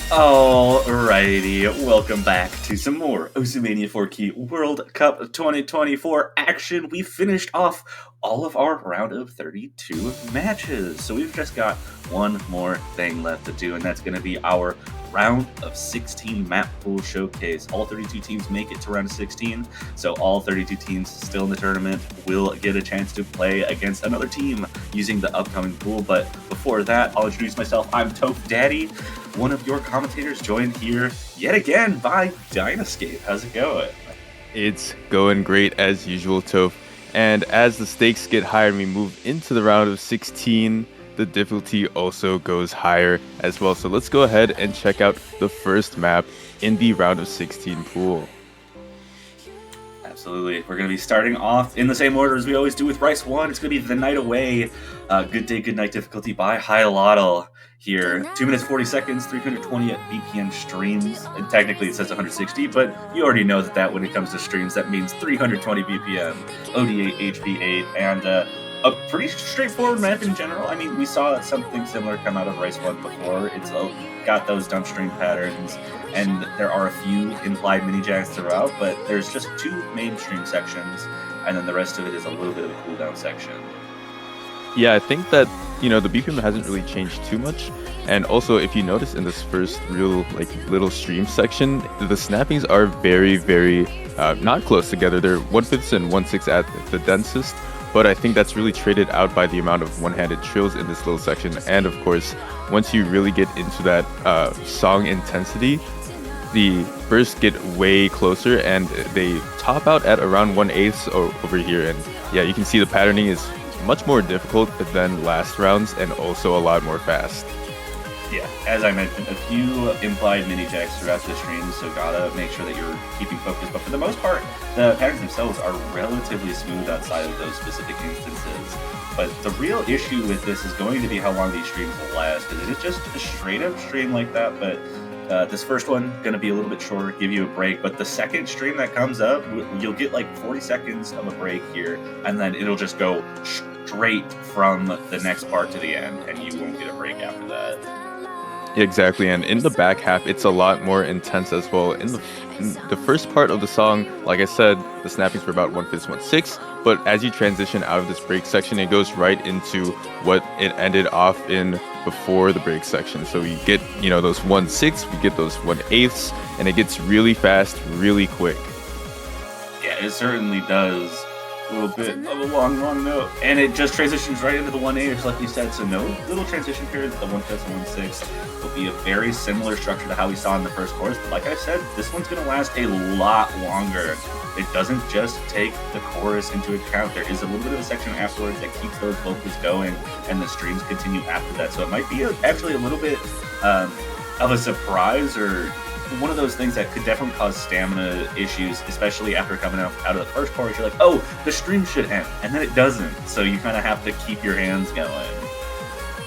Alrighty, welcome back to some more Osimania 4-Key World Cup 2024 action. We finished off all of our round of 32 matches, so we've just got one more thing left to do, and that's going to be our round of 16 Mappool Showcase. All 32 teams make it to round of 16, so all 32 teams still in the tournament will get a chance to play against another team using the upcoming pool. But before that, I'll introduce myself. I'm Toph Daddy, one of your commentators, joined here yet again by Dynascape. How's it going? It's going great as usual, Toph. And as the stakes get higher and we move into the round of 16, the difficulty also goes higher as well. So let's go ahead and check out the first map in the round of 16 pool. Absolutely. We're going to be starting off in the same order as we always do with Rice 1. It's going to be The Night Away. Good Day, Good Night difficulty by Hyalotl here. 2 minutes 40 seconds, 320 BPM streams. And technically it says 160, but you already know that when it comes to streams, that means 320 BPM, OD8, HP8, and a pretty straightforward map in general. I mean, we saw something similar come out of Rice 1 before. It's got those dump stream patterns, and there are a few implied mini-jacks throughout, but there's just 2 mainstream sections, and then the rest of it is a little bit of a cooldown section. Yeah, I think that, the BPM hasn't really changed too much. And also, if you notice in this first real, little stream section, the snappings are very, very not close together. They're 1/5 and 1/6 at the densest. But I think that's really traded out by the amount of one-handed trills in this little section. And of course, once you really get into that song intensity, the bursts get way closer and they top out at around 1/8 over here. And yeah, you can see the patterning is much more difficult than last rounds and also a lot more fast. Yeah, as I mentioned, a few implied mini-jacks throughout the stream, so gotta make sure that you're keeping focus. But for the most part, the patterns themselves are relatively smooth outside of those specific instances. But the real issue with this is going to be how long these streams will last, because it is just a straight-up stream like that, but this first one going to be a little bit shorter, give you a break, but the second stream that comes up, you'll get like 40 seconds of a break here, and then it'll just go straight from the next part to the end, and you won't get a break after that. Exactly, and in the back half, it's a lot more intense as well. In the first part of the song, like I said, the snappings were about 1/5, 1/6, but as you transition out of this break section, it goes right into what it ended off in before the break section. So you get, those 1/6, we get those 1/8, and it gets really fast, really quick. Yeah, it certainly does. A little bit of a long note, and it just transitions right into the 1/8, like you said, so no little transition periods. The 1/5 and 1/6 will be a very similar structure to how we saw in the first chorus, but like I said, this one's going to last a lot longer. It doesn't just take the chorus into account. There is a little bit of a section afterwards that keeps those vocals going, and the streams continue after that, so it might be actually a little bit of a surprise, or one of those things that could definitely cause stamina issues, especially after coming out of the first chorus. You're like, oh, the stream should end, and then it doesn't, so you kind of have to keep your hands going.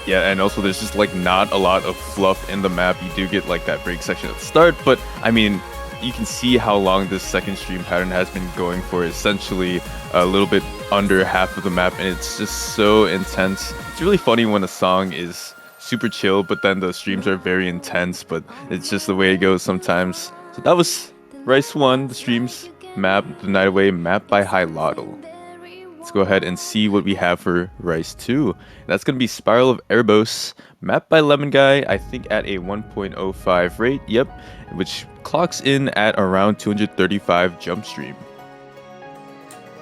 Yeah, and also there's just not a lot of fluff in the map. You do get that break section at the start, but I mean, you can see how long this second stream pattern has been going for, essentially a little bit under half of the map, and it's just so intense. It's really funny when a song is super chill, but then the streams are very intense, but it's just the way it goes sometimes. So that was Rice 1, the streams map, The Night Away, map by Hyalotl. Let's go ahead and see what we have for Rice 2. That's going to be Spiral of Erebos, mapped by Lemon Guy, I think at a 1.05 rate, yep, which clocks in at around 235 jump stream.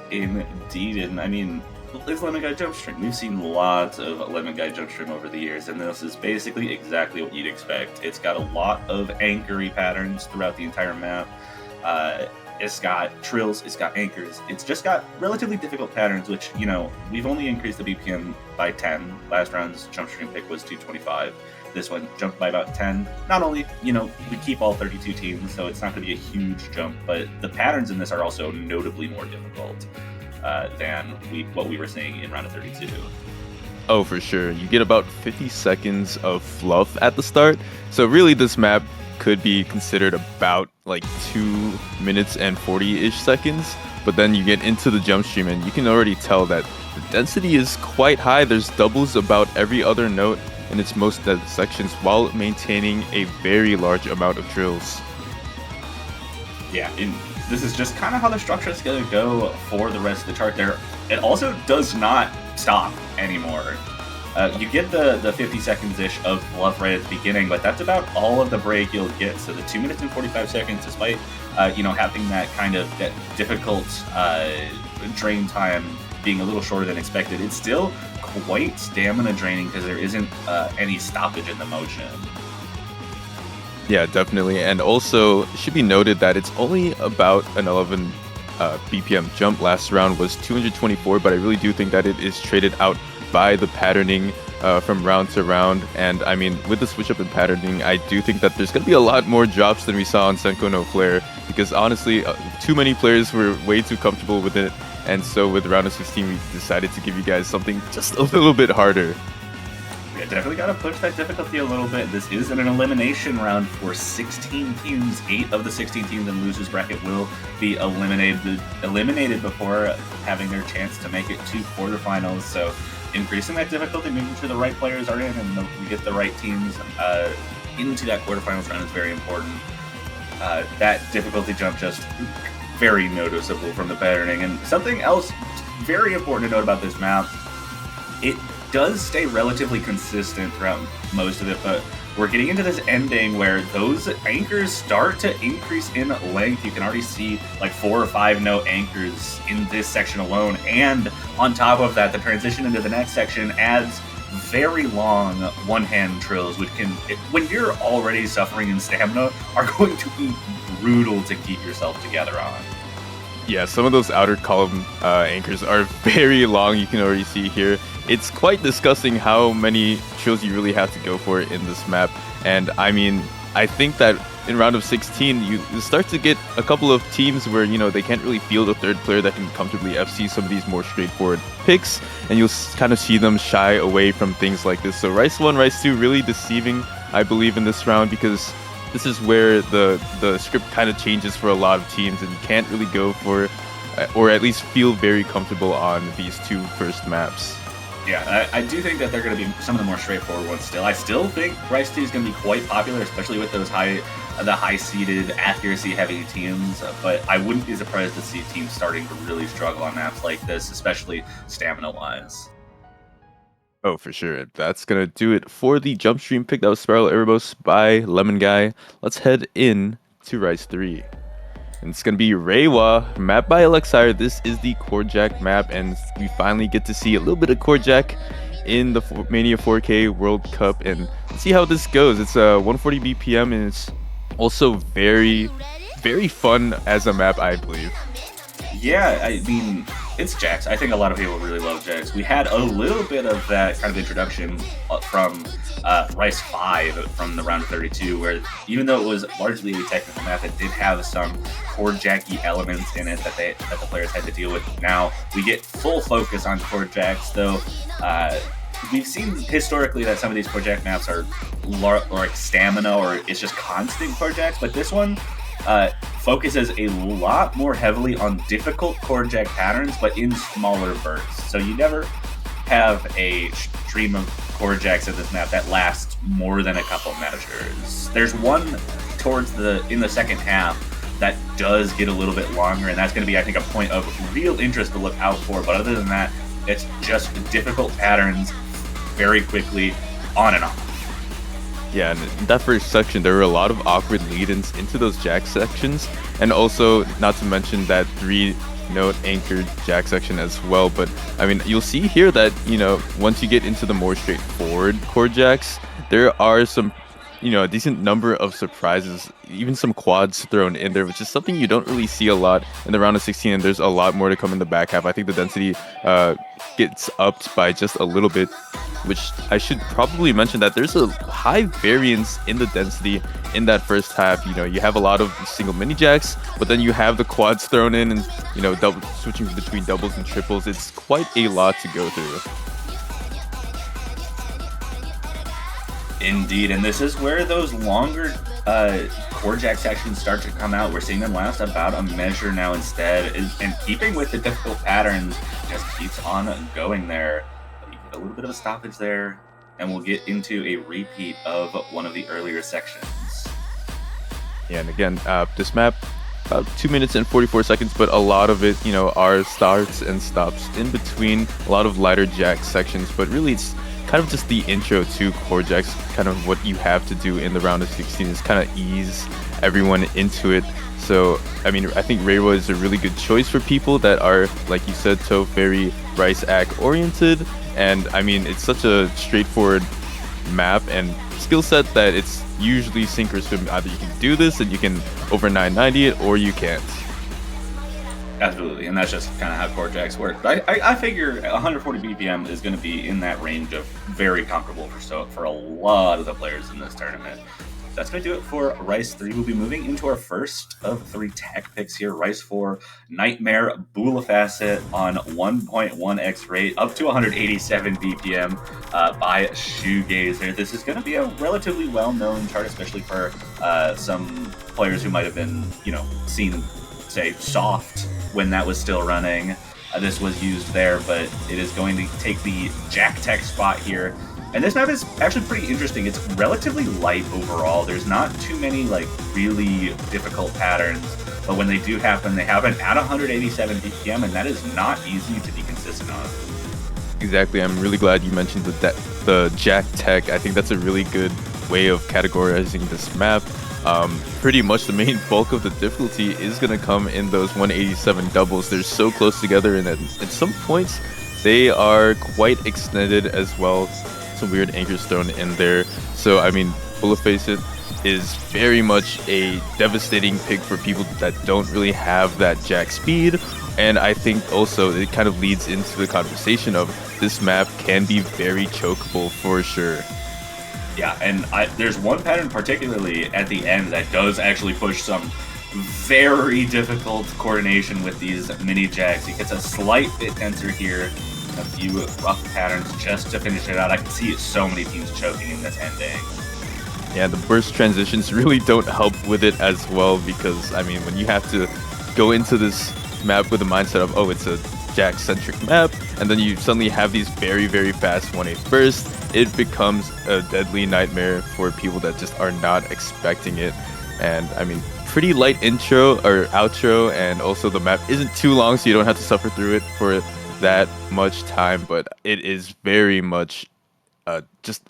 Indeed, and I mean, it's Lemon Guy jump stream. We've seen lots of Lemon Guy jump stream over the years, and this is basically exactly what you'd expect. It's got a lot of anchory patterns throughout the entire map. It's got trills, it's got anchors, it's just got relatively difficult patterns, which, we've only increased the BPM by 10. Last round's jump stream pick was 225. This one jumped by about 10. Not only, we keep all 32 teams, so it's not going to be a huge jump, but the patterns in this are also notably more difficult than what we were seeing in round of 32. Oh, for sure. You get about 50 seconds of fluff at the start, so really this map could be considered about 2 minutes and 40-ish seconds, but then you get into the jump stream and you can already tell that the density is quite high. There's doubles about every other note, in its most dense sections while maintaining a very large amount of trills. Yeah, this is just kind of how the structure is going to go for the rest of the chart there. It also does not stop anymore. You get the 50 seconds-ish of fluff right at the beginning, but that's about all of the break you'll get. So the 2 minutes and 45 seconds, despite having that kind of that difficult drain time being a little shorter than expected, it's still quite stamina draining because there isn't any stoppage in the motion. Yeah, definitely. And also, it should be noted that it's only about an 11 BPM jump. Last round was 224, but I really do think that it is traded out by the patterning from round to round. And I mean, with the switch up in patterning, I do think that there's going to be a lot more drops than we saw on Senko no Flare, because honestly, too many players were way too comfortable with it. And so with round of 16, we decided to give you guys something just a little bit harder. Yeah, definitely got to push that difficulty a little bit. This is an elimination round for 16 teams. 8 of the 16 teams in losers bracket will be eliminated before having their chance to make it to quarterfinals. So increasing that difficulty, making sure the right players are in and we get the right teams into that quarterfinals round is very important. That difficulty jump just very noticeable from the patterning. And something else very important to note about this map, it does stay relatively consistent throughout most of it, but we're getting into this ending where those anchors start to increase in length. You can already see like 4 or 5 note anchors in this section alone, and on top of that, the transition into the next section adds very long one-hand trills, which can, when you're already suffering in stamina, are going to be brutal to keep yourself together on. Yeah, some of those outer column anchors are very long. You can already see here. It's quite disgusting how many trills you really have to go for in this map. And I mean, I think that in round of 16, you start to get a couple of teams where, they can't really field a third player that can comfortably FC some of these more straightforward picks. And you'll kind of see them shy away from things like this. So Rice 1, Rice 2 really deceiving, I believe, in this round, because this is where the script kind of changes for a lot of teams, and you can't really go for, or at least feel very comfortable on these 2 first maps. Yeah, I do think that they're going to be some of the more straightforward ones still. I still think Rice 2 is going to be quite popular, especially with those high-seeded, accuracy-heavy teams, but I wouldn't be surprised to see teams starting to really struggle on maps like this, especially stamina-wise. Oh, for sure. That's going to do it for the jump stream pick. That was Spiral Erebos by Lemon Guy. Let's head in to Rice 3. And it's going to be Reiwa, map by Alexire. This is the Korjak map, and we finally get to see a little bit of Korjak in the Mania 4K World Cup. And let's see how this goes. It's 140 BPM, and it's also very, very fun as a map, I believe. Yeah, I mean, it's Jax. I think a lot of people really love Jax. We had a little bit of that kind of introduction from Rice 5 from the round of 32, where even though it was largely a technical map, it did have some Korjak-y elements in it that the players had to deal with. Now we get full focus on Korjaks, though. We've seen historically that some of these Korjak maps are like stamina, or it's just constant Korjaks, but this one focuses a lot more heavily on difficult Korjak patterns, but in smaller bursts. So you never have a stream of Korjaks in this map that lasts more than a couple measures. There's one in the second half that does get a little bit longer, and that's going to be, I think, a point of real interest to look out for. But other than that, it's just difficult patterns very quickly, on and off. Yeah, and in that first section, there were a lot of awkward lead-ins into those Jack sections, and also, not to mention that 3-note anchored Jack section as well. But, I mean, you'll see here that, once you get into the more straightforward core Jacks, there are some, a decent number of surprises, even some quads thrown in there, which is something you don't really see a lot in the round of 16, and there's a lot more to come in the back half. I think the density gets upped by just a little bit, which I should probably mention that there's a high variance in the density in that first half. You have a lot of single mini jacks, but then you have the quads thrown in, and switching between doubles and triples. It's quite a lot to go through. Indeed, and this is where those longer core jack sections start to come out. We're seeing them last about a measure now instead, and keeping with the difficult patterns just keeps on going there. But you get a little bit of a stoppage there. and we'll get into a repeat of one of the earlier sections. Yeah, and again, this map, about 2 minutes and 44 seconds, but a lot of it, are starts and stops in between, a lot of lighter jack sections, but really it's kind of just the intro to core jacks, kind of what you have to do in the round of 16 is kind of ease everyone into it. So, I mean, I think Reiwa is a really good choice for people that are, like you said, so very Rice Act oriented. And I mean, it's such a straightforward map and skill set that it's usually sink or swim. Either you can do this and you can over 990 it, or you can't. Absolutely, and that's just kind of how core jacks work. But I figure 140 BPM is going to be in that range of very comfortable for a lot of the players in this tournament. That's going to do it for Rice 3. We'll be moving into our first of 3 tech picks here. Rice 4, Nightmare Bula Facet on 1.1x rate, up to 187 BPM by Shoegazer. This is going to be a relatively well-known chart, especially for some players who might have been, seen, say, soft when that was still running. This was used there, but it is going to take the Jack Tech spot here. And this map is actually pretty interesting. It's relatively light overall. There's not too many really difficult patterns, but when they do happen, they happen at 187 BPM, and that is not easy to be consistent on. Exactly. I'm really glad you mentioned the Jack Tech. I think that's a really good way of categorizing this map. Pretty much the main bulk of the difficulty is going to come in those 187 doubles. They're so close together, and at some points, they are quite extended as well. Some weird anchors thrown in there. So, I mean, Bula Facet is very much a devastating pick for people that don't really have that jack speed. And I think also it kind of leads into the conversation of this map can be very chokeable for sure. Yeah, and there's one pattern particularly at the end that does actually push some very difficult coordination with these mini jacks. He gets a slight bit denser here. A few rough patterns just to finish it out. I can see so many teams choking in this ending. Yeah, the burst transitions really don't help with it as well because, I mean, when you have to go into this map with the mindset of, oh, it's a Jack-centric map, and then you suddenly have these very, very fast 1/8 bursts, it becomes a deadly nightmare for people that just are not expecting it. And, I mean, pretty light intro or outro, and also the map isn't too long, so you don't have to suffer through it for that much time, but it is very much just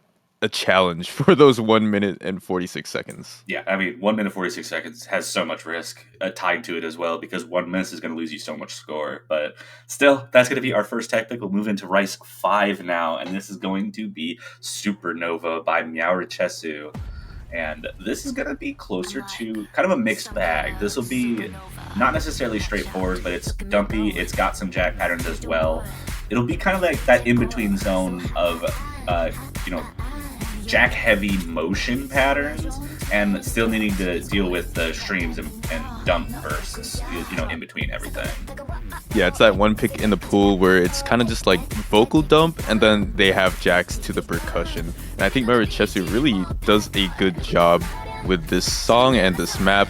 a challenge for those 1 minute and 46 seconds. Yeah, I mean, 1 minute 46 seconds has so much risk tied to it as well because 1 miss is going to lose you so much score. But still, that's going to be our first tech pick. We'll move into Rice 5 now, and this is going to be Supernova by Meowrichesu. And this is going to be closer to kind of a mixed bag. This will be not necessarily straightforward, but it's dumpy. It's got some jack patterns as well. It'll be kind of like that in-between zone of, jack-heavy motion patterns and still needing to deal with the streams and dump bursts, in between everything. Yeah, it's that one pick in the pool where it's kind of just like vocal dump, and then they have jacks to the percussion. And I think Meowrichesu really does a good job with this song and this map.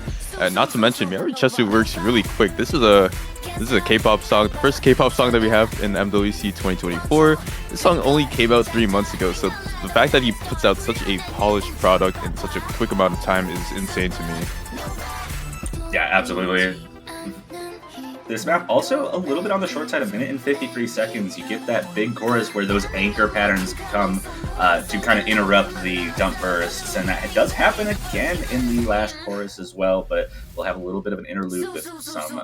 Not to mention, Meowrichesu works really quick. This is a K-pop song, the first K-pop song that we have in MWC 2024. This song only came out 3 months ago, so the fact that he puts out such a polished product in such a quick amount of time is insane to me. Yeah, absolutely. This map also a little bit on the short side, 1 minute and 53 seconds. You get that big chorus where those anchor patterns come to kind of interrupt the dump bursts, and that does happen again in the last chorus as well, but we'll have a little bit of an interlude with some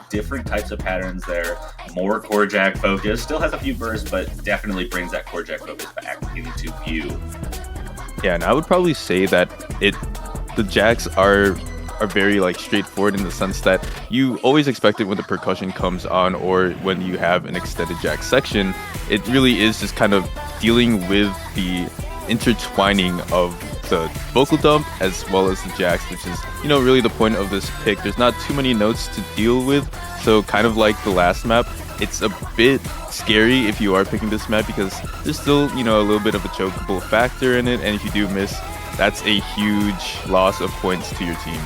different types of patterns there. More core jack focus, still has a few bursts, but definitely brings that core jack focus back into view. Yeah, and I would probably say that the jacks are very straightforward in the sense that you always expect it when the percussion comes on or when you have an extended jack section. It really is just kind of dealing with the intertwining of the vocal dump as well as the jacks, which is really the point of this pick. There's not too many notes to deal with, so kind of like the last map, it's a bit scary if you are picking this map because there's still a little bit of a chokeable factor in it, and if you do miss, that's a huge loss of points to your team.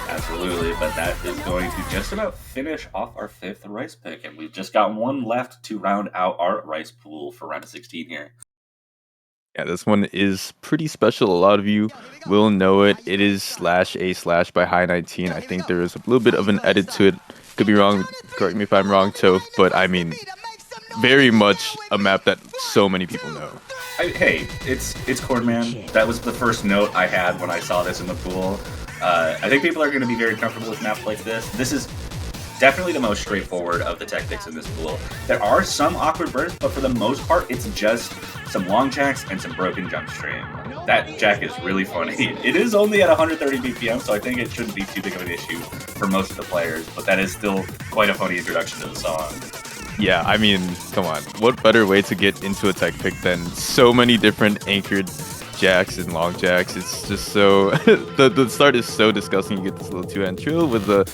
Absolutely, but that is going to just about finish off our 5th Rice pick, and we've just got one left to round out our Rice pool for round of 16 here. Yeah, this one is pretty special. A lot of you will know it. It is slash a slash by High 19. I think there is a little bit of an edit to it. Could be wrong. Correct me if I'm wrong, Toph. But I mean, very much a map that so many people know. Hey, it's Cordman. That was the first note I had when I saw this in the pool. I think people are going to be very comfortable with maps like this. This is definitely the most straightforward of the tech picks in this pool. There are some awkward bursts, but for the most part, it's just some long jacks and some broken jump stream. That jack is really funny. It is only at 130 BPM, so I think it shouldn't be too big of an issue for most of the players, but that is still quite a funny introduction to the song. Yeah, I mean, come on. What better way to get into a tech pick than so many different anchored jacks and long jacks? It's just so the start is so disgusting. You get this little two-hand trill with the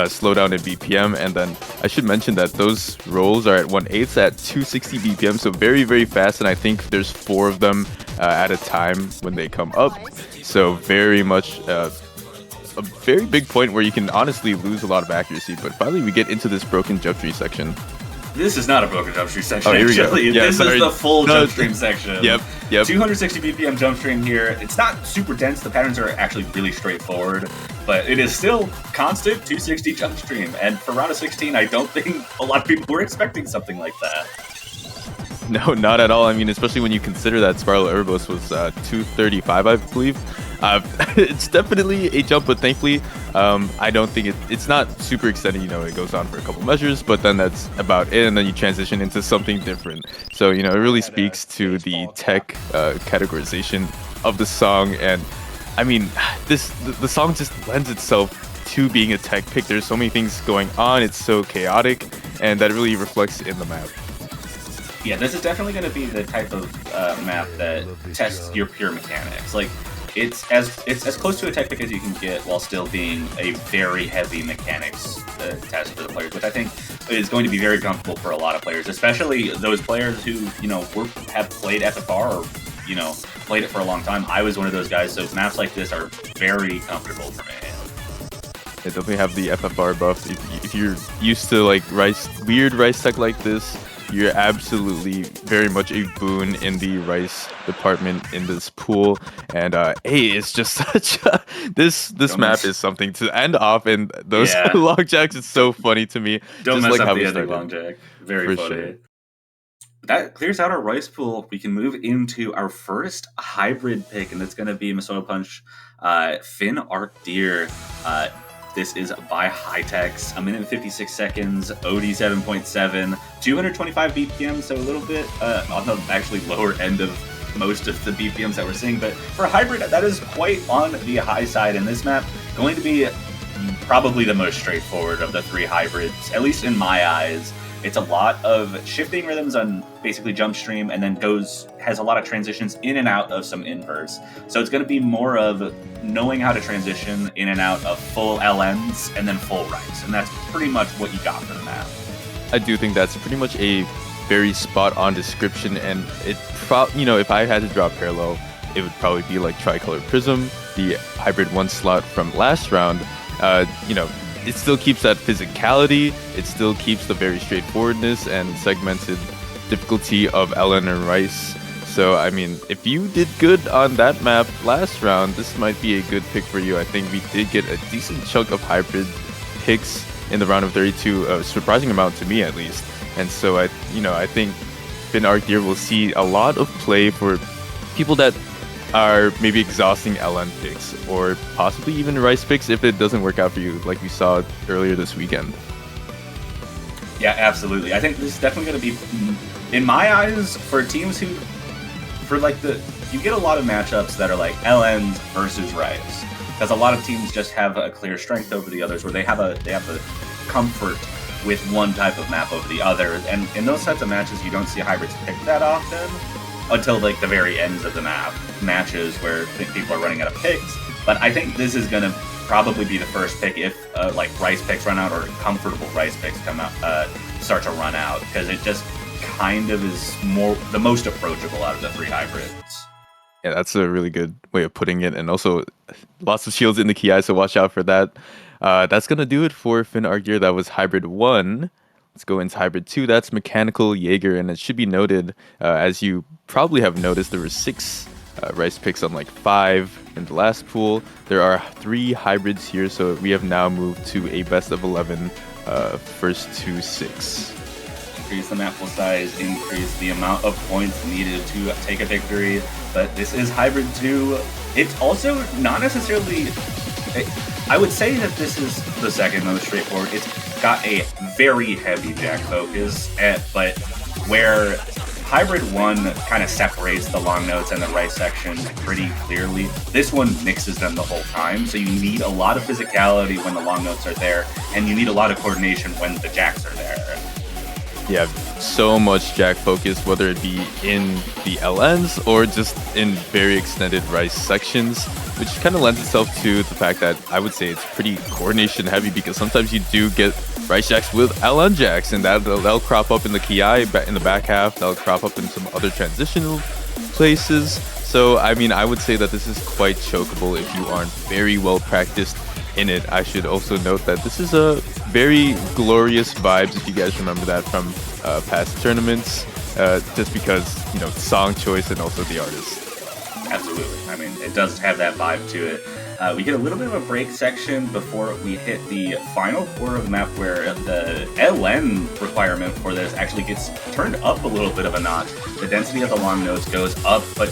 slowdown in BPM, and then I should mention that those rolls are at 1/8 at 260 BPM, so very very fast. And I think there's 4 of them at a time when they come up. So very much. A very big point where you can honestly lose a lot of accuracy, but finally we get into this broken jump tree section. This is not a broken jump stream section, here we go. actually. Yeah, this is the full jump stream section. Yep. 260 BPM jump stream here. It's not super dense. The patterns are actually really straightforward, but it is still constant 260 jump stream. And for round of 16, I don't think a lot of people were expecting something like that. No, not at all. I mean, especially when you consider that Spiral Urbo's was 235, I believe. It's definitely a jump, but thankfully, I don't think it's not super extended. You know, it goes on for a couple measures, but then that's about it, and then you transition into something different. So, you know, it really speaks to the tech categorization of the song, and I mean, the song just lends itself to being a tech pick. There's so many things going on. It's so chaotic, and that really reflects in the map. Yeah, this is definitely going to be the type of map that tests your pure mechanics. Like, it's as close to a tech pick as you can get while still being a very heavy mechanics test for the players, which I think is going to be very comfortable for a lot of players, especially those players who, you know, have played FFR or, you know, played it for a long time. I was one of those guys, so maps like this are very comfortable for me. They definitely have the FFR buff. If you're used to like weird rice tech like this, you're absolutely very much a boon in the rice department in this pool. And hey, it's just such a, this map is something to end off, and those long jacks is so funny to me. Don't just mess like up how the we ending started. long jack. Very For funny. sure. That clears out our rice pool. We can move into our first hybrid pick, and that's going to be Masono Punch Finn Arc Deer. This is by Hightex, 1 minute and 56 seconds, OD 7.7, 225 BPM, so a little bit on the actually lower end of most of the BPMs that we're seeing. But for a hybrid, that is quite on the high side in this map. Going to be probably the most straightforward of the 3 hybrids, at least in my eyes. It's a lot of shifting rhythms on basically jump stream, and then has a lot of transitions in and out of some inverse. So it's going to be more of knowing how to transition in and out of full LNs and then full rights, and that's pretty much what you got for the map. I do think that's pretty much a very spot-on description, and you know, if I had to draw a parallel, it would probably be like Tricolor Prism, the hybrid 1 slot from last round. You know, it still keeps that physicality, it still keeps the very straightforwardness and segmented difficulty of LN and Rice. So, I mean, if you did good on that map last round, this might be a good pick for you. I think we did get a decent chunk of hybrid picks in the round of 32, a surprising amount to me at least. And so, I think Finn Arc Deer will see a lot of play for people that are maybe exhausting LN picks, or possibly even Rice picks if it doesn't work out for you, like we saw earlier this weekend. Yeah, absolutely. I think this is definitely going to be, in my eyes, for teams who, you get a lot of matchups that are like LNs versus Rice, because a lot of teams just have a clear strength over the others, where they have the comfort with one type of map over the other, and in those types of matches, you don't see hybrids picked that often until like the very ends of the map matches where people are running out of picks. But I think this is going to probably be the first pick if like Rice picks run out, or comfortable Rice picks come out, start to run out, because it just kind of is the most approachable out of the 3 hybrids. Yeah, that's a really good way of putting it, and also lots of shields in the Ki, so watch out for that. That's gonna do it for Finn Arc Deer. That was hybrid 1. Let's go into hybrid 2. That's mechanical Jaeger, and it should be noted, as you probably have noticed, there were 6 rice picks on like 5 in the last pool. There are 3 hybrids here, so we have now moved to a best of 11 first to 6. Increase the map pool size, increase the amount of points needed to take a victory, but this is hybrid 2. It's also not necessarily... I would say that this is the second most straightforward. It's got a very heavy Jack focus, but where hybrid 1 kind of separates the long notes and the rice section pretty clearly, this one mixes them the whole time, so you need a lot of physicality when the long notes are there, and you need a lot of coordination when the jacks are there. Yeah, so much Jack focus, whether it be in the LNs or just in very extended rice sections, which kind of lends itself to the fact that I would say it's pretty coordination heavy, because sometimes you do get rice jacks with LN jacks, and they'll crop up in the Ki in the back half, they'll crop up in some other transitional places. So I mean, I would say that this is quite chokeable if you aren't very well practiced in it. I should also note that this is a very glorious vibes, if you guys remember that from past tournaments, just because, you know, song choice and also the artist. Absolutely. I mean, it does have that vibe to it. We get a little bit of a break section before we hit the final core of the map, where the LN requirement for this actually gets turned up a little bit of a notch. The density of the long notes goes up, but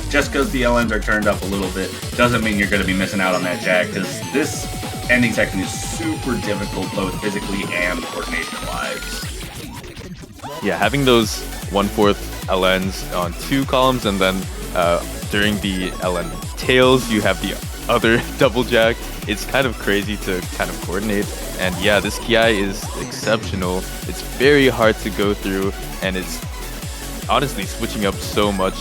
just because the LNs are turned up a little bit doesn't mean you're going to be missing out on that jack, because this ending section is super difficult both physically and coordination-wise. Yeah, having those 1/4 LNs on 2 columns, and then during the LN tails, you have the other double jack. It's kind of crazy to kind of coordinate. And yeah, this Ki is exceptional. It's very hard to go through, and it's honestly switching up so much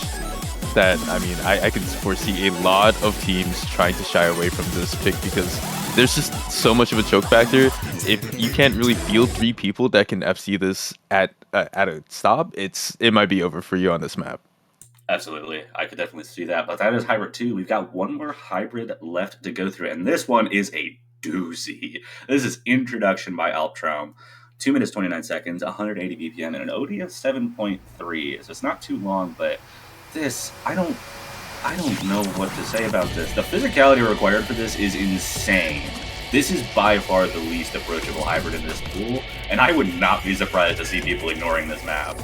that, I mean, I can foresee a lot of teams trying to shy away from this pick, because there's just so much of a choke factor. If you can't really field 3 people that can FC this at a stop, it might be over for you on this map. Absolutely. I could definitely see that. But that is hybrid 2. We've got one more hybrid left to go through, and this one is a doozy. This is Introduction by Alptraum. 2 minutes 29 seconds, 180 BPM, and an OD of 7.3. So it's not too long, but this, I don't know what to say about this. The physicality required for this is insane. This is by far the least approachable hybrid in this pool, and I would not be surprised to see people ignoring this map.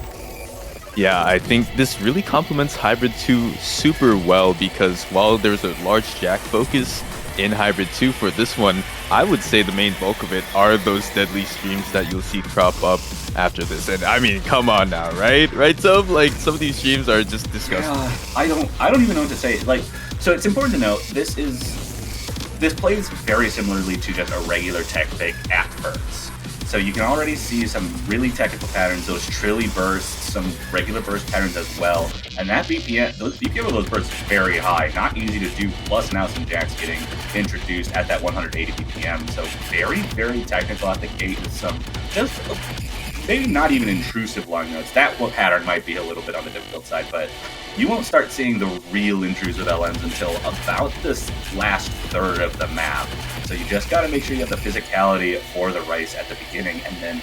Yeah, I think this really complements Hybrid 2 super well, because while there's a large jack focus in Hybrid 2 for this one, I would say the main bulk of it are those deadly streams that you'll see crop up after this. And I mean, come on now, right? Right, Soph? Like, some of these streams are just disgusting. Yeah, I don't even know what to say. Like, so it's important to note, this plays very similarly to just a regular tech pick at first. So you can already see some really technical patterns, those trilly bursts, some regular burst patterns as well. And that BPM of those bursts is very high, not easy to do, plus now some jacks getting introduced at that 180 BPM. So very, very technical at the gate with some just maybe not even intrusive long notes. That pattern might be a little bit on the difficult side, but you won't start seeing the real intrusive LNs until about this last third of the map. So you just got to make sure you have the physicality for the rice at the beginning, and then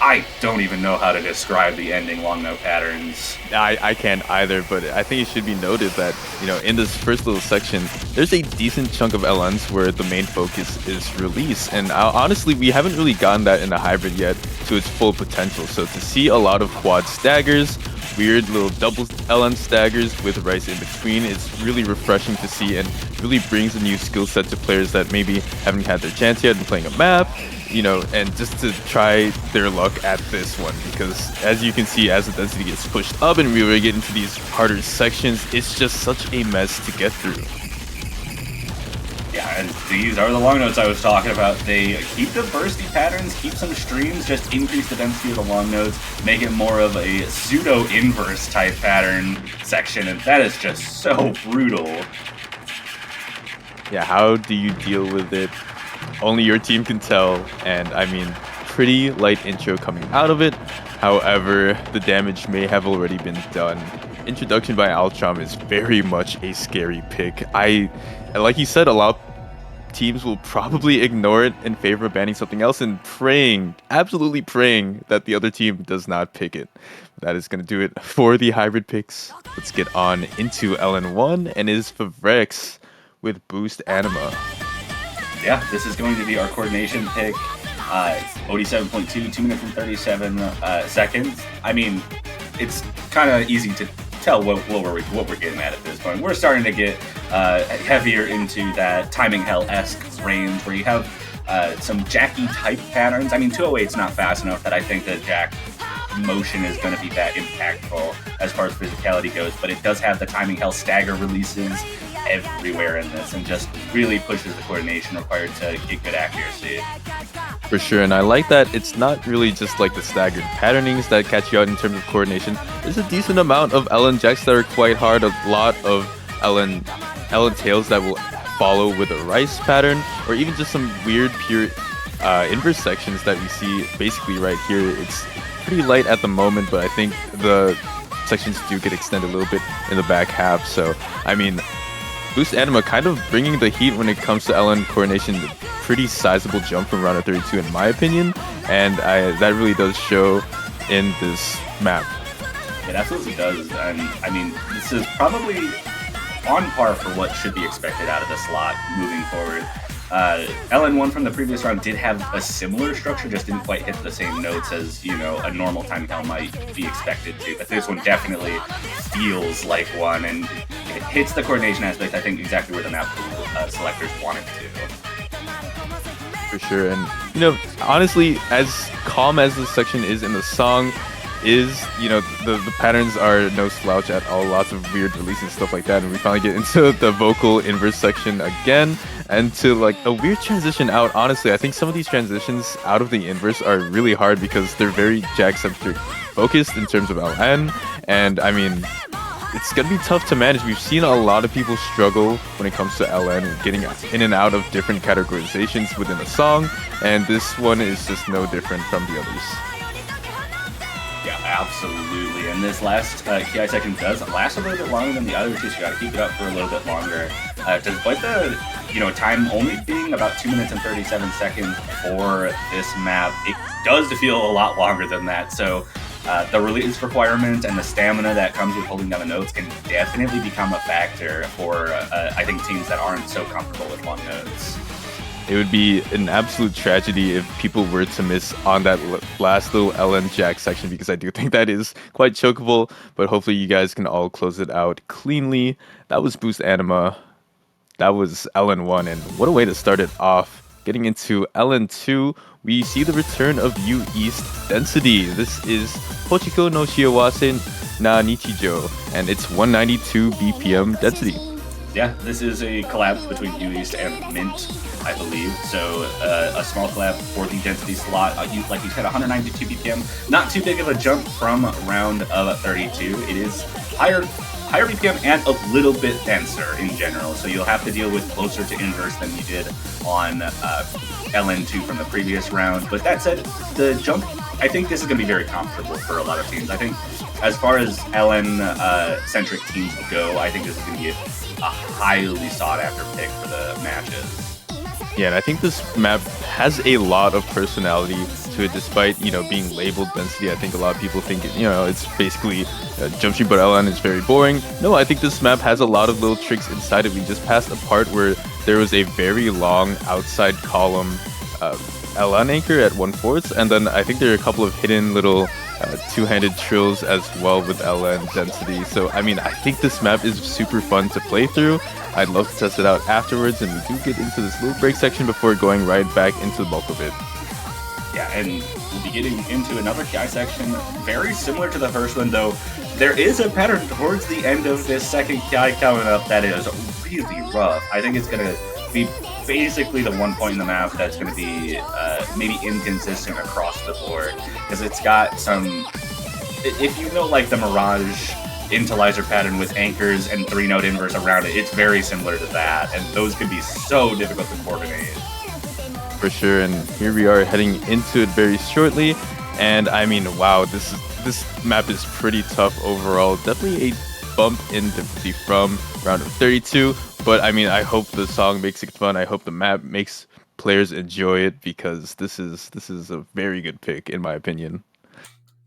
I don't even know how to describe the ending long note patterns. I can't either, but I think it should be noted that, you know, in this first little section, there's a decent chunk of LNs where the main focus is release, and honestly, we haven't really gotten that in a hybrid yet to its full potential. So to see a lot of quad staggers, weird little double LN staggers with rice in between, it's really refreshing to see, and really brings a new skill set to players that maybe haven't had their chance yet in playing a map, you know, and just to try their luck at this one, because as you can see, as the density gets pushed up and we really get into these harder sections, it's just such a mess to get through. Yeah, and these are the long notes I was talking about. They keep the bursty patterns, keep some streams, just increase the density of the long notes, make it more of a pseudo-inverse type pattern section, and that is just so brutal. Yeah, how do you deal with it? Only your team can tell, and I mean, pretty light intro coming out of it. However, the damage may have already been done. Introduction by Alptraum is very much a scary pick. Like you said, teams will probably ignore it in favor of banning something else and praying, absolutely praying, that the other team does not pick it. That is going to do it for the hybrid picks. Let's get on into LN1 and is Favrex with Boost Anima. Yeah, this is going to be our coordination pick. 87.2, 2 minutes and 37 seconds. I mean, it's kind of easy to tell what we're getting at this point. We're starting to get heavier into that timing hell-esque range where you have some Jacky type patterns. I mean, 208's not fast enough that I think the Jack motion is going to be that impactful as far as physicality goes, but it does have the timing hell stagger releases everywhere in this and just really pushes the coordination required to get good accuracy. For sure, and I like that it's not really just like the staggered patternings that catch you out in terms of coordination. There's a decent amount of LN jacks that are quite hard, a lot of LN tails that will follow with a rice pattern, or even just some weird pure inverse sections that we see basically right here. It's pretty light at the moment, but I think the sections do get extended a little bit in the back half. So, I mean, Boost Anima kind of bringing the heat when it comes to LN coordination. Pretty sizable jump from round of 32 in my opinion, and that really does show in this map. It absolutely does, and I mean, this is probably on par for what should be expected out of the slot moving forward. LN1 from the previous round did have a similar structure, just didn't quite hit the same notes as, you know, a normal timing hell might be expected to, but this one definitely feels like one, and it hits the coordination aspect, I think, exactly where the map selectors want it to. For sure, and you know, honestly, as calm as this section is in the song, is, you know, the patterns are no slouch at all. Lots of weird releases and stuff like that, and we finally get into the vocal inverse section again, and to like a weird transition out. Honestly, I think some of these transitions out of the inverse are really hard because they're very jack-centric focused in terms of LN, and I mean, it's gonna be tough to manage. We've seen a lot of people struggle when it comes to LN, getting in and out of different categorizations within a song, and this one is just no different from the others. Yeah, absolutely. And this last KI section does last a little bit longer than the other two, so you gotta keep it up for a little bit longer. Despite the, you know, time only being about 2 minutes and 37 seconds for this map, it does feel a lot longer than that. So the release requirement and the stamina that comes with holding down the notes can definitely become a factor for, I think, teams that aren't so comfortable with long notes. It would be an absolute tragedy if people were to miss on that last little LN Jack section, because I do think that is quite chokeable, but hopefully you guys can all close it out cleanly. That was Boost Anima. That was LN1, and what a way to start it off. Getting into LN2, we see the return of U East Density. This is Pochiko no Shiawase na Nichijo, and it's 192 BPM density. Yeah, this is a collab between U East and Mint, I believe. So a small collab for the density slot. Like you said, 192 BPM. Not too big of a jump from round of 32. It is higher BPM and a little bit denser in general. So you'll have to deal with closer to inverse than you did on LN2 from the previous round. But that said, the jump, I think this is going to be very comfortable for a lot of teams. I think as far as LN-centric teams go, I think this is going to be a highly sought-after pick for the matches. Yeah, and I think this map has a lot of personality to it, despite, you know, being labeled density. I think a lot of people think, you know, it's basically jump street, but LN is very boring. No, I think this map has a lot of little tricks inside it. We just passed a part where there was a very long outside column LN anchor at 1/4, and then I think there are a couple of hidden little two-handed trills as well with LN density. So, I mean, I think this map is super fun to play through. I'd love to test it out afterwards, and we do get into this little break section before going right back into the bulk of it. Yeah, and we'll be getting into another KI section, very similar to the first one, though there is a pattern towards the end of this second KI coming up that is really rough. I think it's going to be basically the one point in the map that's going to be maybe inconsistent across the board, because it's got some, if you know, like the Mirage Intelizer pattern with anchors and 3-note inverse around it, it's very similar to that, and those can be so difficult to coordinate. For sure, and here we are heading into it very shortly, and I mean, wow, this map is pretty tough overall. Definitely a bump in difficulty from round of 32, But I mean, I hope the song makes it fun. I hope the map makes players enjoy it because this is a very good pick in my opinion.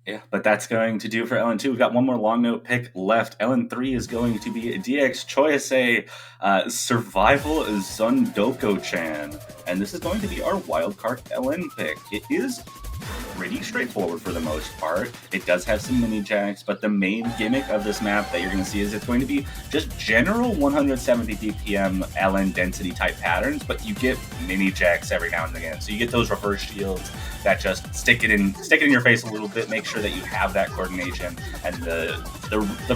Yeah, but that's going to do for LN2. We've got one more long note pick left. LN3 is going to be DX Choice Survival Zundoko-chan. And this is going to be our wildcard LN pick. It is pretty straightforward for the most part. It does have some mini jacks, but the main gimmick of this map that you're going to see is it's going to be just general 170 BPM LN density type patterns, but you get mini jacks every now and again. So you get those reverse shields that just stick it in your face a little bit, make sure that you have that coordination, and the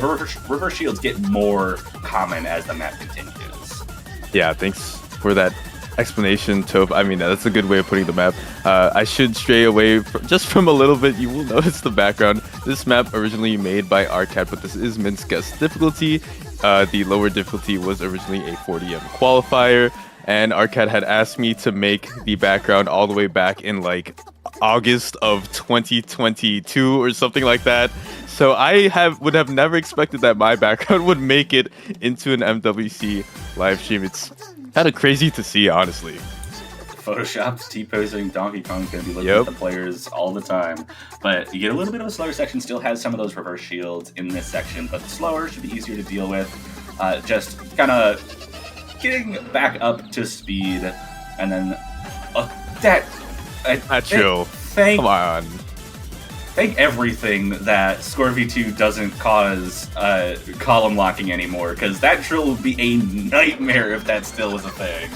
reverse shields get more common as the map continues. Yeah, thanks for that explanation, Toph. I mean, that's a good way of putting the map. I should stray away just from a little bit. You will notice the background. This map originally made by Arcad, but this is Mint's guest difficulty. The lower difficulty was originally a 40M qualifier, and Arcad had asked me to make the background all the way back in like August of 2022 or something like that. So I would have never expected that my background would make it into an MWC live stream. It's kind of crazy to see, honestly. Photoshopped T-posing Donkey Kong's going to be looking at the players all the time. But you get a little bit of a slower section, still has some of those reverse shields in this section, but slower, should be easier to deal with. Just kind of getting back up to speed, and then chill. Come on. Thank everything that ScoreV2 doesn't cause column locking anymore, because that drill would be a nightmare if that still was a thing.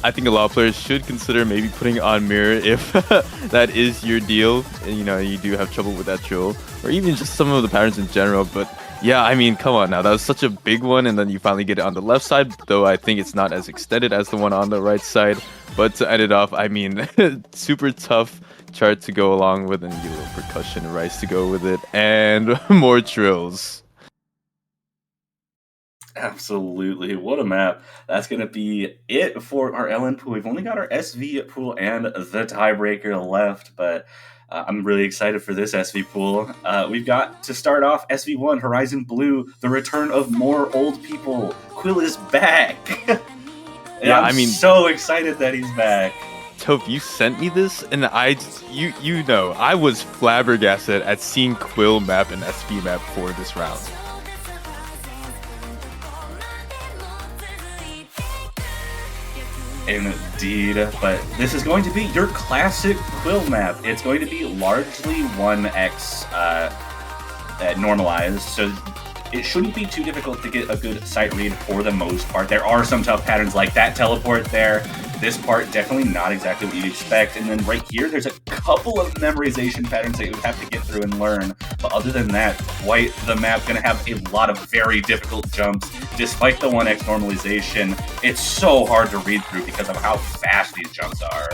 I think a lot of players should consider maybe putting on mirror if that is your deal, and you do have trouble with that drill, or even just some of the patterns in general. But yeah, I mean, come on now, that was such a big one, and then you finally get it on the left side, though I think it's not as extended as the one on the right side. But to end it off, I mean, super tough chart to go along with, and you get a little percussion rice to go with it, and more trills. Absolutely. What a map. That's going to be it for our LN pool. We've only got our SV pool and the tiebreaker left, but I'm really excited for this SV pool. We've got to start off SV1, Horizon Blue, the return of more old people. Quill is back. Yeah, I'm so excited that he's back. Toph, you sent me this, and I was flabbergasted at seeing Quill map and SV map for this round. Indeed, but this is going to be your classic Quill map. It's going to be largely 1x normalized, so it shouldn't be too difficult to get a good sight read for the most part. There are some tough patterns like that teleport there. This part, definitely not exactly what you'd expect. And then right here, there's a couple of memorization patterns that you would have to get through and learn. But other than that, quite the map. Going to have a lot of very difficult jumps. Despite the 1x normalization, it's so hard to read through because of how fast these jumps are.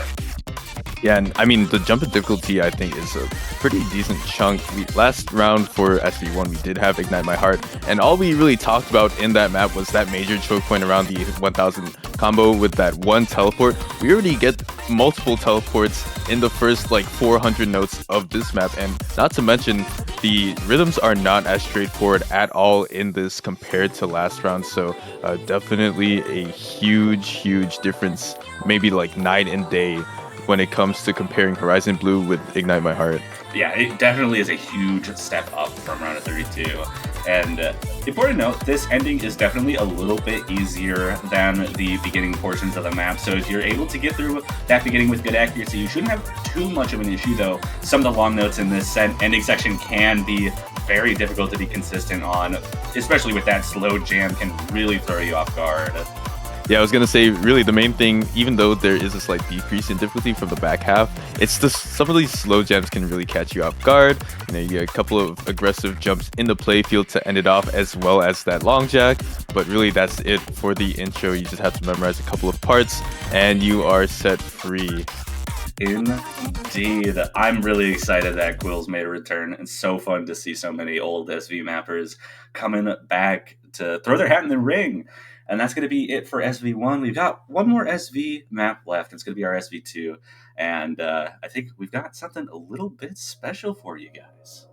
Yeah, and I mean, the jump in difficulty, I think, is a pretty decent chunk. Last round for SV1, we did have Ignite My Heart, and all we really talked about in that map was that major choke point around the 1000 combo with that one teleport. We already get multiple teleports in the first, 400 notes of this map, and not to mention, the rhythms are not as straightforward at all in this compared to last round, so definitely a huge difference, maybe night and day, when it comes to comparing Horizon Blue with Ignite My Heart. Yeah, it definitely is a huge step up from round of 32. And important to note, this ending is definitely a little bit easier than the beginning portions of the map. So if you're able to get through that beginning with good accuracy, you shouldn't have too much of an issue, though. Some of the long notes in this ending section can be very difficult to be consistent on, especially with that slow jam can really throw you off guard. Yeah, I was gonna say, really, the main thing, even though there is a slight decrease in difficulty from the back half, it's some of these slow jams can really catch you off guard. You get a couple of aggressive jumps in the playfield to end it off, as well as that long jack. But really, that's it for the intro. You just have to memorize a couple of parts, and you are set free. Indeed. I'm really excited that Quill's made a return. It's so fun to see so many old SV mappers coming back to throw their hat in the ring. And that's going to be it for SV1. We've got one more SV map left. It's going to be our SV2. And I think we've got something a little bit special for you guys.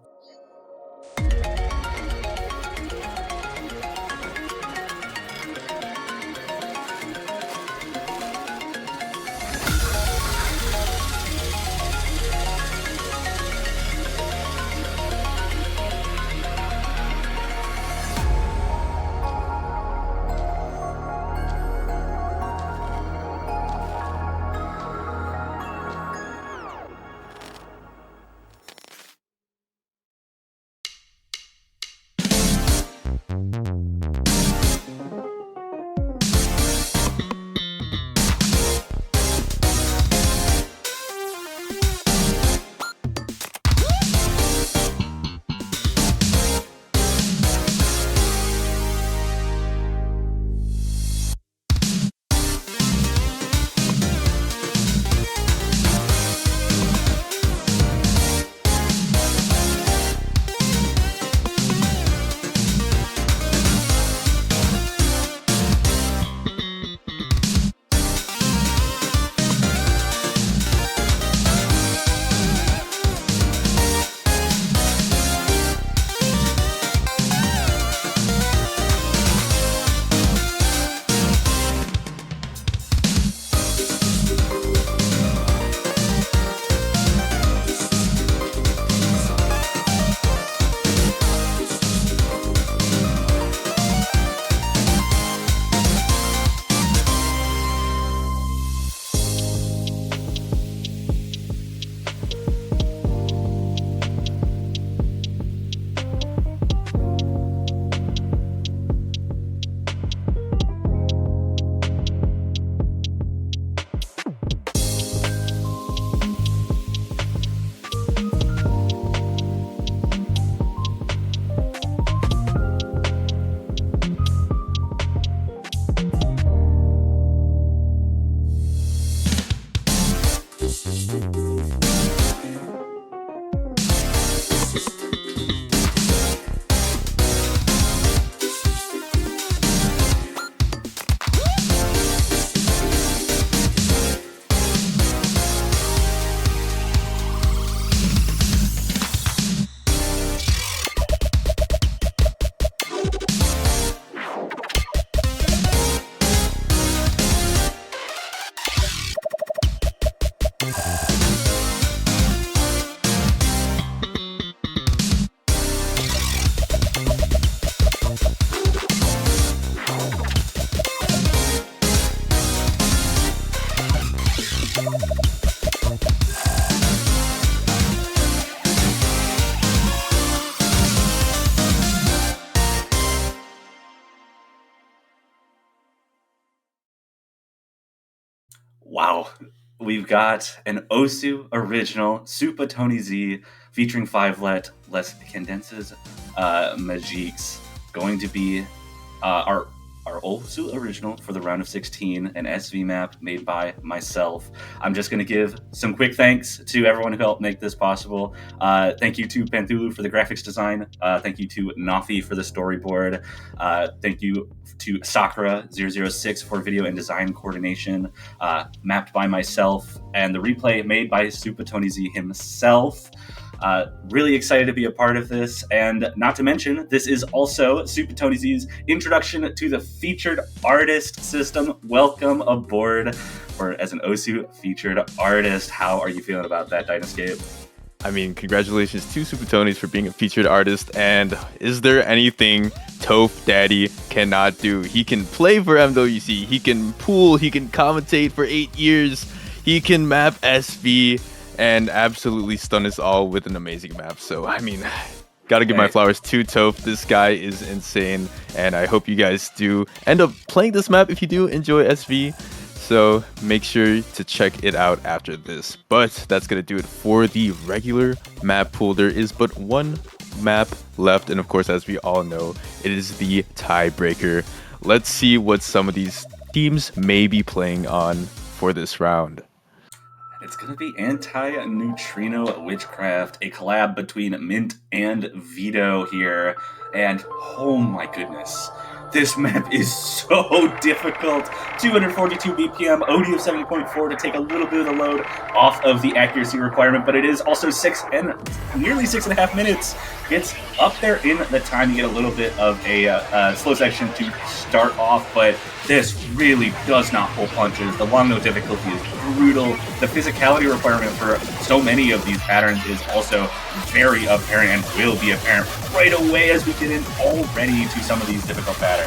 Wow. We've got an Osu original, Supa Tony Z, featuring 5-let, Les Condenses, Magiques, going to be our Osu original for the round of 16, an SV map made by myself. I'm just going to give some quick thanks to everyone who helped make this possible. Thank you to Panthulu for the graphics design. Thank you to Nafi for the storyboard. Thank you to Sakura006 for video and design coordination, mapped by myself, and the replay made by Supa Tony Z himself. Really excited to be a part of this, and not to mention, this is also Supa Tony Z's introduction to the featured artist system. Welcome aboard, or as an Osu featured artist. How are you feeling about that, Dynascape? I mean, congratulations to Super Tonys for being a featured artist. And is there anything Toph Daddy cannot do? He can play for MWC, he can pool, he can commentate for 8 years, he can map SV, and absolutely stun us all with an amazing map. So, I mean, gotta give my flowers to Toph. This guy is insane, and I hope you guys do end up playing this map if you do enjoy SV. So make sure to check it out after this. But that's gonna do it for the regular map pool. There is but one map left, and of course, as we all know, it is the tiebreaker. Let's see what some of these teams may be playing on for this round. It's going to be Anti-Neutrino Witchcraft, a collab between Mint and Vito here. And oh my goodness, this map is so difficult. 242 BPM, OD of 70.4 to take a little bit of the load off of the accuracy requirement, but it is also nearly 6.5 minutes. It's up there in the time. You get a little bit of a slow section to start off, but this really does not pull punches. The long note difficulty is brutal. The physicality requirement for so many of these patterns is also very apparent and will be apparent right away as we get in already to some of these difficult patterns.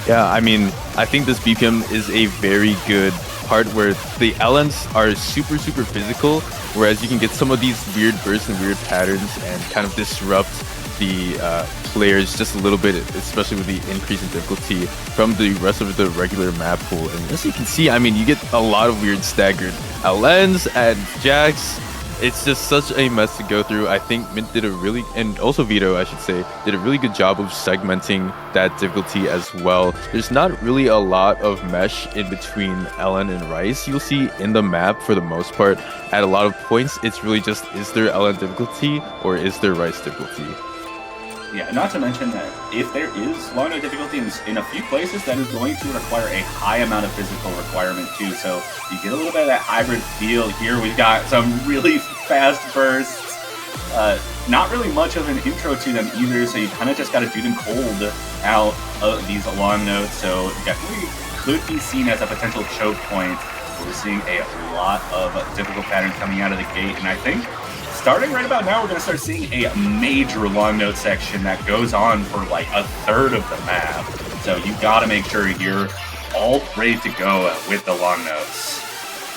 Yeah, I mean, I think this BPM is a very good part where the LNs are super physical, whereas you can get some of these weird bursts and weird patterns and kind of disrupt the players just a little bit, especially with the increase in difficulty from the rest of the regular map pool. And as you can see, I mean, you get a lot of weird staggered LNs and Jax. It's just such a mess to go through. I think Mint did a really, and also Vito, I should say, did a really good job of segmenting that difficulty as well. There's not really a lot of mesh in between LN and Rice. You'll see in the map for the most part. At a lot of points, it's really just, is there LN difficulty or is there Rice difficulty? Yeah, not to mention that if there is long note difficulty in a few places, that is going to require a high amount of physical requirement too. So you get a little bit of that hybrid feel here. We've got some really fast bursts. Not really much of an intro to them either, so you kind of just got to do them cold out of these long notes. So definitely could be seen as a potential choke point. We're seeing a lot of difficult patterns coming out of the gate, and I think starting right about now, we're going to start seeing a major long note section that goes on for like a third of the map. So you got to make sure you're all ready to go with the long notes.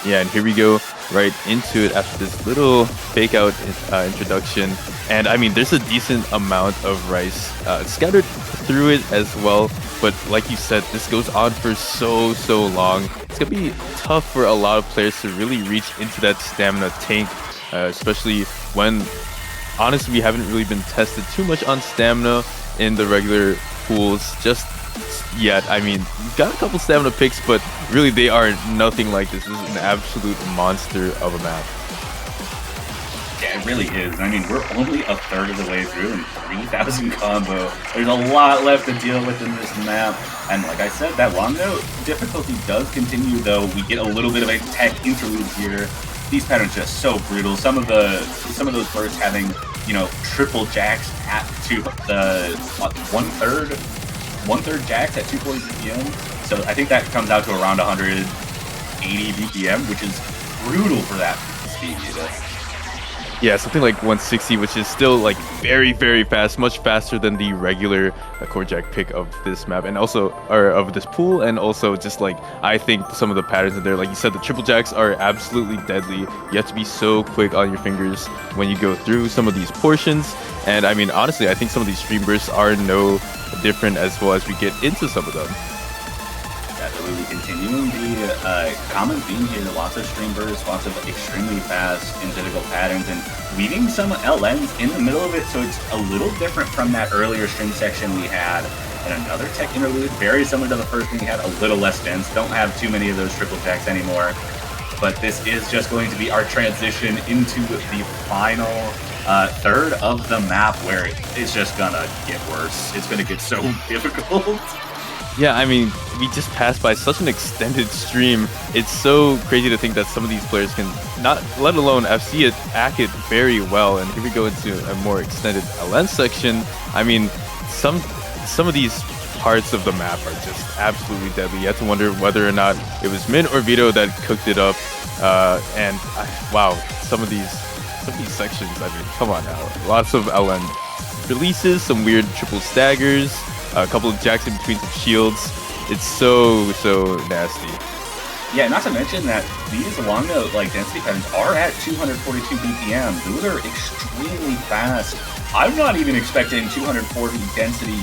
Yeah, and here we go right into it after this little fake out introduction. And I mean, there's a decent amount of Rice scattered through it as well. But like you said, this goes on for so long. It's going to be tough for a lot of players to really reach into that stamina tank. Especially when, honestly, we haven't really been tested too much on stamina in the regular pools just yet. I mean, we've got a couple stamina picks, but really they are nothing like this. This is an absolute monster of a map. Yeah, it really is. I mean, we're only a third of the way through and 3,000 combo. There's a lot left to deal with in this map. And like I said, that long note difficulty does continue, though. We get a little bit of a tech interlude here. These patterns are just so brutal. Some of those bursts having, you know, triple jacks at to the one third jacks at 240 BPM. So I think that comes out to around 180 BPM, which is brutal for that speed. Yeah, something like 160, which is still like very fast, much faster than the regular core jack pick of this map, and also of this pool, and also just like I think some of the patterns in there, like you said, the triple jacks are absolutely deadly. You have to be so quick on your fingers when you go through some of these portions, and I mean honestly, I think some of these stream bursts are no different as well as we get into some of them. Yeah, they're absolutely continuing the common theme here. Lots of stream bursts, lots of extremely fast and difficult patterns, and weaving some LNs in the middle of it, so it's a little different from that earlier string section we had. And another tech interlude, very similar to the first thing we had, a little less dense. Don't have too many of those triple jacks anymore. But this is just going to be our transition into the final third of the map, where it's just gonna get worse. It's gonna get so difficult. Yeah, I mean, we just passed by such an extended stream. It's so crazy to think that some of these players can not, let alone FC it, act it very well. And here we go into a more extended LN section. I mean, some of these parts of the map are just absolutely deadly. You have to wonder whether or not it was Min or Vito that cooked it up. Wow, some of these sections, I mean, come on now. Lots of LN releases, some weird triple staggers, a couple of jacks in between some shields. It's so nasty. Yeah, not to mention that these long note density patterns are at 242 BPM. Those are extremely fast. I'm not even expecting 240 density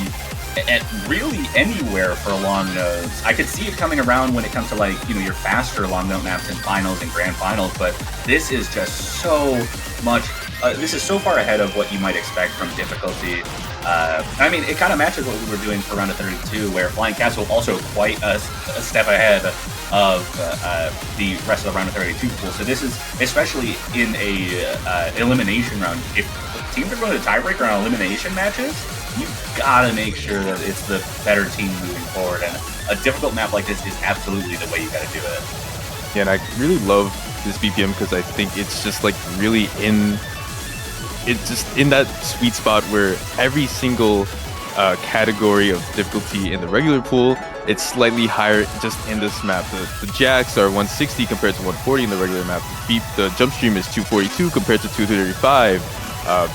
at really anywhere for long nodes. I could see it coming around when it comes to your faster long note maps in finals and grand finals, but this is just so much. This is so far ahead of what you might expect from difficulty. I mean, it kind of matches what we were doing for round of 32, where Flying Castle also quite a step ahead of the rest of the round of 32 pool. So this is, especially in a elimination round, if teams are going to tiebreaker on elimination matches, you gotta make sure that it's the better team moving forward. And a difficult map like this is absolutely the way you gotta do it. Yeah, and I really love this BPM because I think it's just really in that sweet spot where every single category of difficulty in the regular pool, it's slightly higher just in this map. The jacks are 160 compared to 140 in the regular map. The jump stream is 242 compared to 235.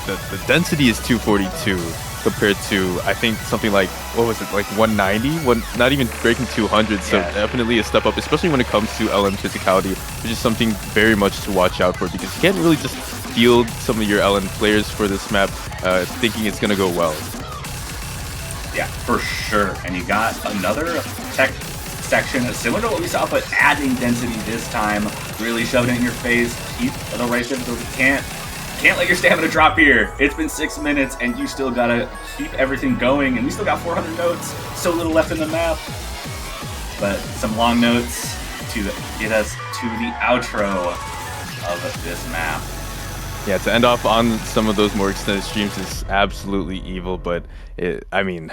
The density is 242 compared to, I think, something like, what was it, 190? Not even breaking 200, so yeah. Definitely a step up, especially when it comes to LN physicality, which is something very much to watch out for, because you can't really just field some of your LN players for this map thinking it's going to go well. Yeah, for sure. And you got another tech section similar to what we saw, but adding density this time, really shoving it in your face, keep the right difficulty. Can't let your stamina drop here. It's been 6 minutes and you still gotta keep everything going, and we still got 400 notes, so little left in the map. But some long notes to get us to the outro of this map. Yeah, to end off on some of those more extended streams is absolutely evil, but I mean,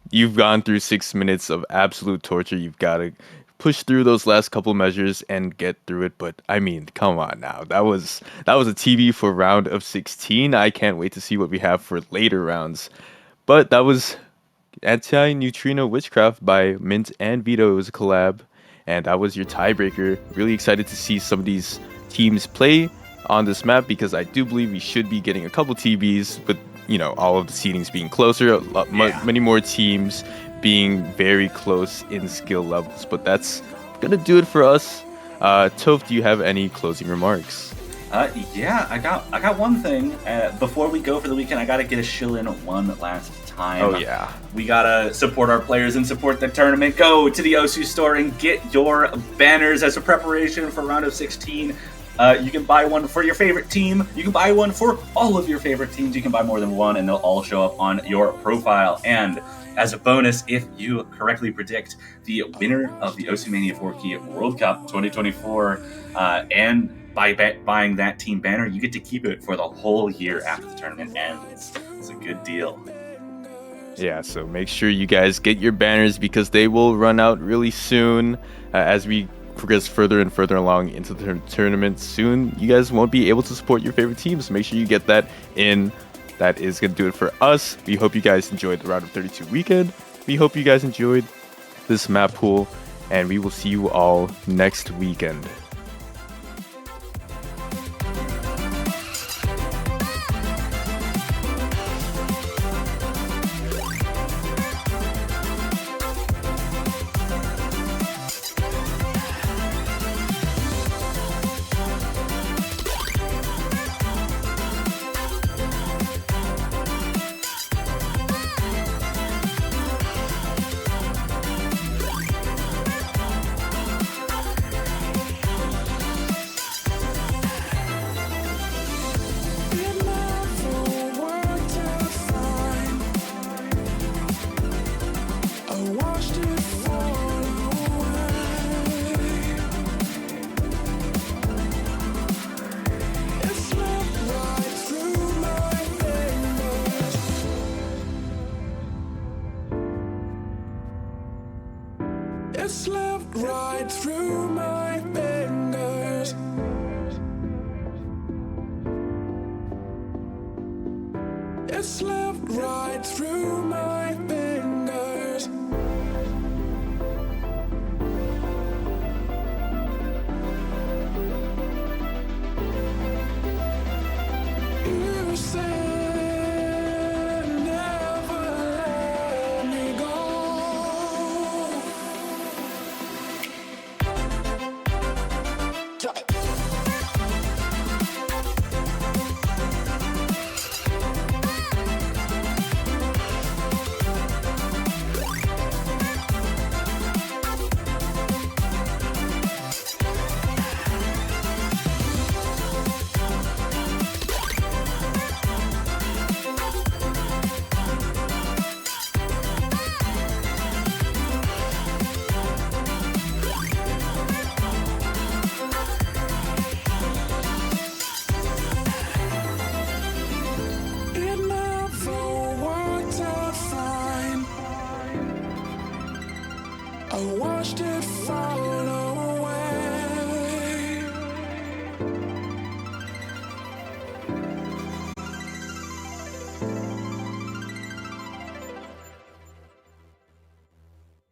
you've gone through 6 minutes of absolute torture. You've got to push through those last couple measures and get through it. But I mean, come on now. That was a TV for round of 16. I can't wait to see what we have for later rounds. But that was Anti-Neutrino Witchcraft by Mint and Vito. It was a collab, and that was your tiebreaker. Really excited to see some of these teams play on this map, because I do believe we should be getting a couple TBs, with all of the seedings being closer, many more teams being very close in skill levels. But that's gonna do it for us. Toph, do you have any closing remarks? Yeah, I got one thing. Before we go for the weekend, I gotta get a shill in one last time. Oh yeah. We gotta support our players and support the tournament. Go to the Osu store and get your banners as a preparation for round of 16. You can buy one for your favorite team. You can buy one for all of your favorite teams. You can buy more than one, and they'll all show up on your profile. And as a bonus, if you correctly predict the winner of the Osu Mania 4Key World Cup 2024, and by buying that team banner, you get to keep it for the whole year after the tournament ends. It's a good deal. Yeah, so make sure you guys get your banners, because they will run out really soon as we progress further and further along into the tournament. Soon you guys won't be able to support your favorite teams. Make sure you get that in. That is going to do it for us. We hope you guys enjoyed the round of 32 weekend. We hope you guys enjoyed this map pool, and we will see you all next weekend. slipped right through my fingers. It slipped right through my